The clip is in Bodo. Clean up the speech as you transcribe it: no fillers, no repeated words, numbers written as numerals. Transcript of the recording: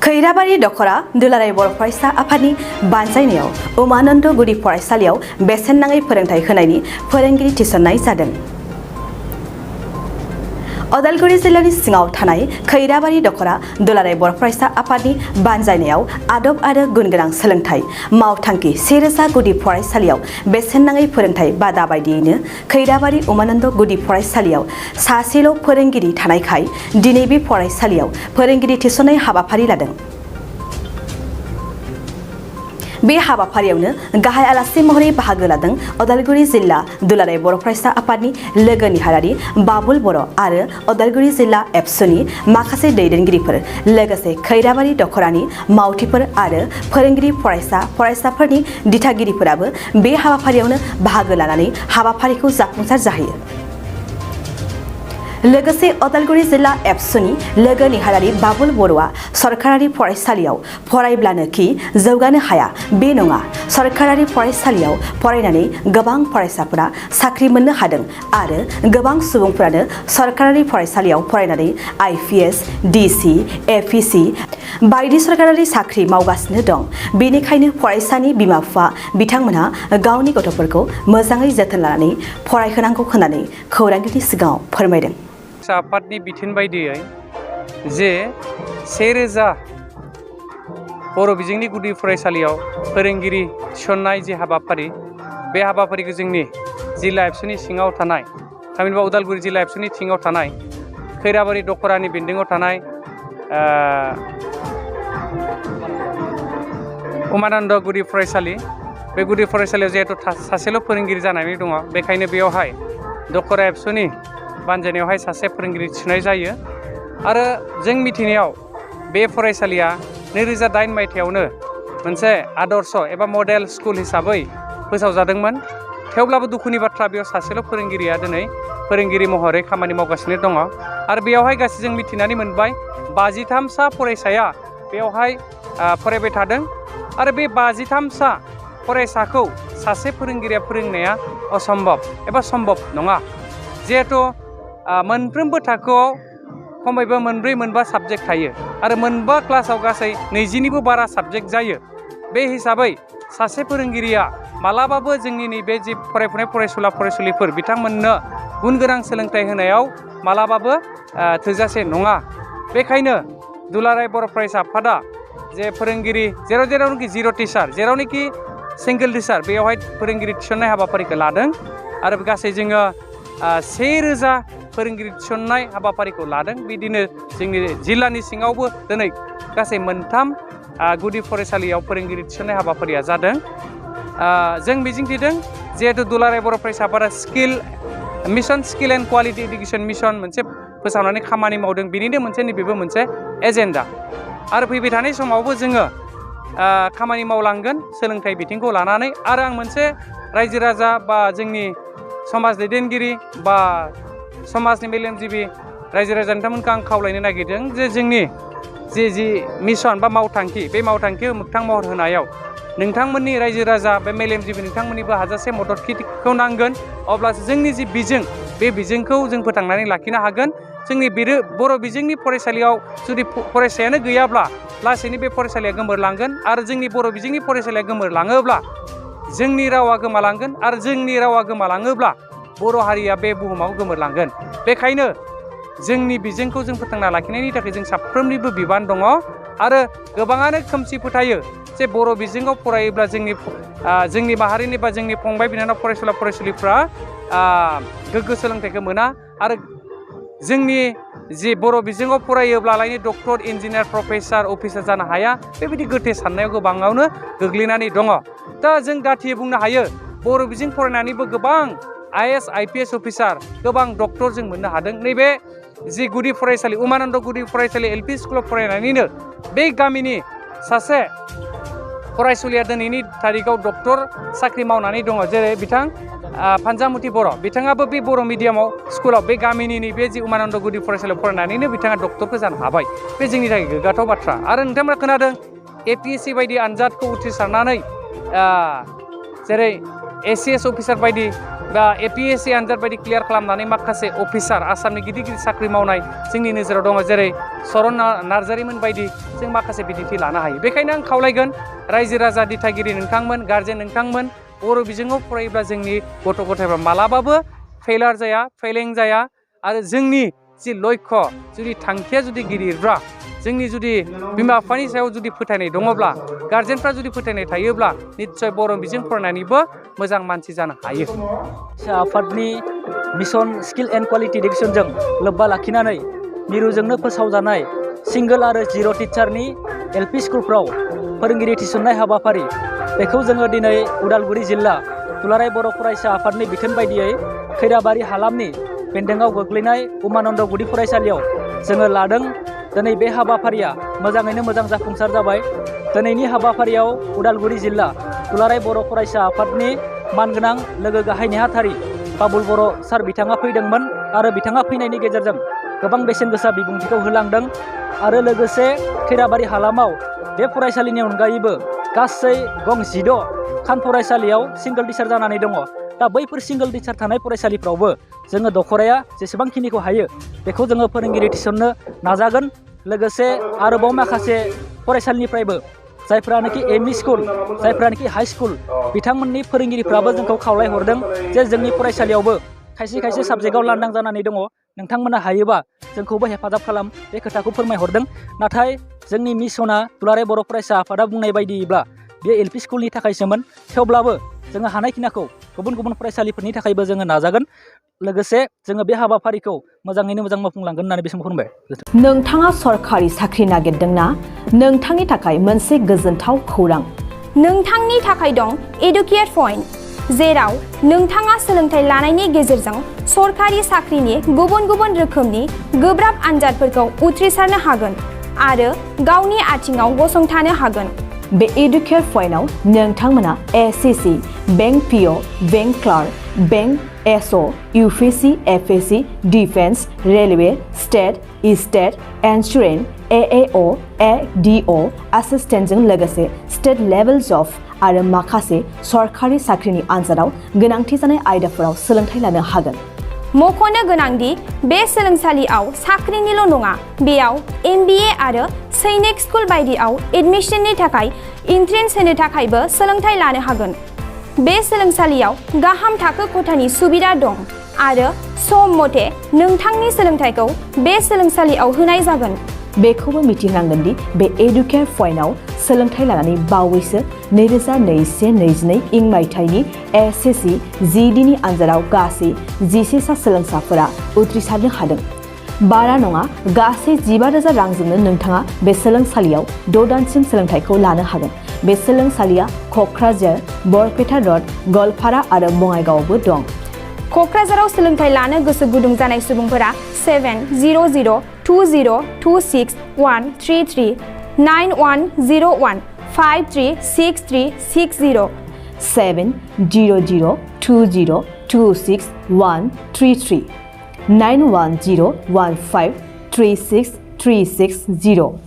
खैराबारि दखरा दुलाराय बर' फरायसा आफादनि बानजायनायाव उमानन्द गुदि फरायसालियाव बेसेन नाङै फोरोंथाय होनायनि फोरोंगिरि थिसननाय जादों। अदालगुरि जिल्लानि सिङाव थानाय खैराबारि दखरा दुलाराय बर' फरायसा आफादनि बानजायनायाव आदब आरो गुनगोनां सोलोंथाइ मावथांखि 1000 गुदि फरायसालियाव बेसेन नाङै फोरोंथाय बादा बायदियैनो खैराबारि उमानन्द गुदि फरायसालियाव सासेल' फोरोंगिरि थानायखाय दिनै बे फरायसालियाव फोरोंगिरि थिसननाय हाबाफारि लादों। बे हाबाफारियावनो गाहाय आलासि महरै बाहागो लादों अदालगुरि जिल्ला दुलाराय बर' फरायसा आफादनि लोगो नेहारारि बाबुल बर' आरो अदालगुरि जिल्ला एबसुनि माखासे दैदेनगिरिफोर लोगोसे खैराबारि दखरानि मावथिफोर आरो फोरोंगिरि फरायसाफोरनि दिथागिरिफोराबो बे हाबाफारियावनो बाहागो लानानै हाबाफारिखौ जाफुंसार जाहोयो। लोगोसे अदालगुरि जिल्ला एबसुनि लोगो नेहारारि बाबुल बर'आ सरकारारि फरायसालियाव फरायब्लानोखि जौगानो हाया बे नङा, सरकारारि फरायसालियाव फरायनानै गोबां फरायसाफोरा साख्रि मोननो हादों आरो गोबां सुबुंफोरानो सरकारारि फरायसालियाव फरायनानै IPS, DC, APC बायदि सरकारारि साख्रि मावगासिनो दं। बेनिखायनो फरायसानि बिमा-बिफा बिथांमोनहा गावनि गथ'फोरखौ मोजाङै जोथोन लानानै फरायहोनांगौ होननानै खौरांगिरिनि सिगाङाव फोरमायदों। आफादनि बिथोन बायदियै जे 1000 बर' बिजोंनि गुदि फरायसालियाव फोरोंगिरि थिसननाय जे हाबाफारि, बे हाबाफारिखौ जोंनि जिल्ला एबसुनि सिङाव थानाय थामहिनबा उदालगुरि जिल्ला एबसुनि सिङाव थानाय खैराबारि दखरानि बेन्दोङाव थानाय उमानन्द गुदि फरायसालि, बे गुदि फरायसालियाव जिहेतु सासेल' फोरोंगिरि जानानै दङ, बेखायनो बेयावहाय दखरा एबसुनि बानजायनायावहाय सासे फोरोंगिरि थिसननाय जायो। आरो जों मिथिनायाव बे फरायसालिया 2008 मायथाइयावनो मोनसे आदर्श एबा मडेल स्कुल हिसाबै फोसावजादोंमोन। थेवब्लाबो दुखुनि बाथ्रा, बेयाव सासेल' फोरोंगिरिया दिनै फोरोंगिरि महरै खामानि मावगासिनो दङ। आरो बेयावहाय गासै जों मिथिनानै मोनबाय 53 सा फरायसाया बेयावहाय फरायबाय थादों। आरो बे 53 सा फरायसाखौ सासे फोरोंगिरिया फोरोंनाया असम्भब एबा सम्भब नङा। जिहेथु मोनफ्रोमबो थाखोआव खमैबो 4-5 साबजेक्ट थायो आरो मोनबा क्लासाव गासै 20निबो बारा साबजेक्ट जायो। बे हिसाबै सासे फोरोंगिरिया मालाबाबो जोंनि नैबे जि फरायफुनाय फरायसुला फरायसुलिफोर बिथांमोननो गुन गोनां सोलोंथाइ होनायाव मालाबाबो थोजासे नङा। बेखायनो दुलाराय बर' फरायसा आफादा जे फोरोंगिरि जेरावनोखि जिर' टिचार, जेरावनोखि सिंगोल टिचार, बेयावहाय फोरोंगिरि थिसननाय हाबाफारिखौ लादों। आरो गासै जोङो 1000 फोरोंगिरि थिसननाय हाबाफारिखौ लादों। बिदिनो जोंनि जिल्लानि सिङावबो दिनै गासै 3 गुदि फरायसालियाव फोरोंगिरि थिसननाय हाबाफारिया जादों। जों मिजिंथिदों जिहेतु दुलाराय बर' फरायसा आफादा mission skill and quality education mission मोनसे फोसावनानै खामानि मावदों। बिनिनो मोनसे नैबेबो मोनसे एजेन्डा। आरो फैबाय थानाय समावबो जोङो खामानि मावलांगोन सोलोंथाइ बिथिंखौ लानानै। आरो आं मोनसे रायजो राजा बा जोंनि समाज दैदेनगिरि बा समाजनि मेलेमजिबि रायजो राजा नोंथांमोनखौ आं खावलायनो नागिरदों जे जोंनि जि मिशन बा मावथांखि, बे मावथांखिखौ मोगथां महर होनायाव नोंथांमोननि रायजो राजा बे मेलेमजिबि नोंथांमोननिबो हाजासे मददखौ नांगोन। अब्लासो जोंनि जि बिजों, बे बिजोंखौ जों फोथांनानै लाखिनो हागोन। जोंनि बर' बिजोंनि फरायसालियाव जुदि फरायसायानो गैयाब्ला लासैनो बे फरायसालिया गोमोरलांगोन। आरो जोंनि बर' बिजोंनि फरायसालिया गोमोरलाङोब्ला जोंनि रावा गोमालांगोन। आरो जोंनि रावा गोमालाङोब्ला बर' हारिया बे बुहुमाव गोमोरलांगोन। बेखायनो जोंनि बिजोंखौ जों फोथांना लाखिनायनि थाखाय जों साफ्रोमनिबो बिबान दङ। आरो गोबाङानो खोमसि फोथायो जे बर' बिजोङाव फरायोब्ला जोंनि माहारिनि बा जोंनि फंबाय बिनानाव फरायसुला फरायसुलिफ्रा गोग्गो सोलोंथाइखौ मोना। आरो जोंनि जि बर' बिजोङाव फरायोब्लालायनो डक्टर, इन्जिनियार, प्रफेसार, अफिसार जानो हाया, बेबायदि गोथे साननायाव गोबाङावनो गोग्लैनानै दङ। दा जों दाथियै बुंनो हायो बर' बिजों फरायनानैबो गोबां IAS, IPS अफिसार, गोबां डक्टर जों मोननो हादों। नैबे जि गुदि फरायसालि उमानन्द गुदि फरायसालि LP स्कुलाव फरायनानैनो बे गामिनि सासे फरायसुलिया दिनैनि थारिखआव डक्टर साख्रि मावनानै दङ। जेरै बिथां फानजामुथि बर', बिथाङाबो बे बर' मिडियामाव स्कुलाव बे गामिनि नैबे जि उमानन्द गुदि फरायसालियाव फरायनानैनो बिथाङा डक्टरखौ जानो हाबाय। बे जोंनि थाखाय गोग्गाथाव बाथ्रा। आरो नोंथांमोना खोनादों APSC बायदि आनजादखौ उथ्रिसारनानै जेरै ACS अफिसार बायदि बा APSC आनजाद बायदि क्लियार खालामनानै माखासे अफिसार आसामनि गिदिर गिदिर साख्रि मावनाय जोंनि नोजोराव दङ जेरै सरन नार्जारिमोन बायदि जों माखासे बिदिन्थि लानो हायो। बेखायनो आं खावलायगोन रायजो राजा दिथागिरि नोंथांमोन गारजेन नोंथांमोन बर' बिजोङाव फरायोब्ला जोंनि गथ' गथायफ्रा मालाबाबो फेलार जाया फेलें जाया आरो जोंनि जि लक्ष्य जुदि थांखिया जुदि गिदिरब्ला जोंनि जुदि बिमा बिफानि सायाव जुदि फोथायनाय दङब्ला गारजेनफ्रा जुदि फोथायनाय थायोब्ला निस्सय बर' बिजों फरायनानैबो मोजां मानसि जानो हायो। आफादनि मिशन स्किल एन्ड क्वालिटि एडुकेसनजों लोब्बा लाखिनानै मिरुजोंनो फोसावजानाय सिंगोल आरो जिर' टिचारनि LP स्कुलफ्राव फोरोंगिरि थिसननाय हाबाफारि बेखौ जोङो दिनै उदालगुरि जिल्ला दुलाराय बर' फरायसा आफादनि बिथोन बायदियै खैराबारि हालामनि बेन्दोङाव गोग्लैनाय उमानन्द गुदि फरायसालियाव जोङो लादों। दिनै बे हाबाफारिया मोजाङैनो मोजां जाफुंसार जाबाय। दिनैनि हाबाफारियाव उदालगुरि जिल्ला दुलाराय बर' फरायसा आफादनि मानगोनां लोगो गाहाय नेहाथारि बाबुल बर' सार बिथाङा फैदोंमोन आरो बिथाङा फैनायनि गेजेरजों गोबां बेसेन गोसा बिबुंथिखौ होलांदों आरो लोगोसे खैराबारि हालामाव बे फरायसालिनि अनगायैबो गासै गं 16 खान फरायसालियाव सिंगोल टिचार जानानै दङ। दा बैफोर सिंगोल टिचार थानाय फरायसालिफ्रावबो जोङो दखराया जेसेबांखिनिखौ हायो बेखौ जोङो फोरोंगिरि थिसननो नाजागोन। लोगोसे आरोबाव माखासे फरायसालिनिफ्रायबो जायफ्रानोखि ME स्कुल जायफ्रानोखि हाई स्कुल बिथांमोननि फोरोंगिरिफ्राबो जोंखौ खावलायहरदों जे जोंनि फरायसालियावबो खायसे खायसे साबजेक्टआव लांदां जानानै दङ, नोंथांमोना हायोबा जोंखौबो हेफाजाब खालाम, बे खोथाखौ फोरमायहरदों। नाथाय जोंनि मिसना दुलाराय बर' फरायसा आफादा बुंनाय बायदियैब्ला बे LP स्कुलनि थाखायसोमोन। थेवब्लाबो जोङो हानायखिनिखौ गुबुन गुबुन फरायसालिफोरनि थाखायबो जोङो नाजागोन। लोगोसे जोङो बे हाबाफारिखौ मोजाङैनो मोजां मावफुंलांगोन होननानै बे समाव फोरमायबाय। नोंथाङा सरखारि साख्रि नागिरदोंना? नोंथांनि थाखाय मोनसे गोजोनथाव खौरां। नोंथांनि थाखाय दं एडुकेट पइन्ट, जेराव नोंथाङा सोलोंथाइ लानायनि गेजेरजों सरखारि साख्रिनि गुबुन गुबुन रोखोमनि गोब्राब आनजादफोरखौ उथ्रिसारनो हागोन आरो गावनि आथिङाव गसंथानो हागोन। बे एडुकेट पइन्टआव नोंथांमोना SSC, bank PO, bank clerk, bank SO, UPSC, FSC, defence, railway, state insurance, AAO, ADO एसिस्टेन्टजों लोगोसे स्टेट लेभेल जब आरो माखासे सरखारि साख्रिनि आनजादाव गोनांथि जानाय आयदाफोराव सोलोंथाइ लानो हागोन। मख'नो गोनांदि बे सोलोंसालियाव साख्रिनिल' नङा, बेयाव MBA आरो सैनिक स्कुल बायदियाव एडमिशननि थाखाय एन्ट्रेन्स होनो थाखायबो सोलोंथाइ लानो हागोन। बे सोलोंसालियाव गाहाम थाखो खथानि सुबिदा दं आरो सम मथे नोंथांनि सोलोंथाइखौ बे सोलोंसालियाव होनाय जागोन। बेखौबो मिथिनांगोन दि बे एडुकेट पइन्टआव सोलोंथाइ लानानै बावैसो 2021-22 इं मायथाइनि SSC GDनि आनजादाव गासै 11 सा सोलोंसाफोरा उथ्रिसारनो हादों। बारा नङा, गासै 15,000 रांजोंनो नोंथाङा बे सोलोंसालियाव 6 दानसिम सोलोंथाइखौ लानो हागोन। बे सोलोंसालिया क'क्राझार, बरपेटा रड, गवालपारा आरो बङाइगावआवबो दं। क'क्राझाराव सोलोंथाइ लानो गोसो गुदुं जानाय सुबुंफोरा 70020263133 9101536360 70020263133 9101536360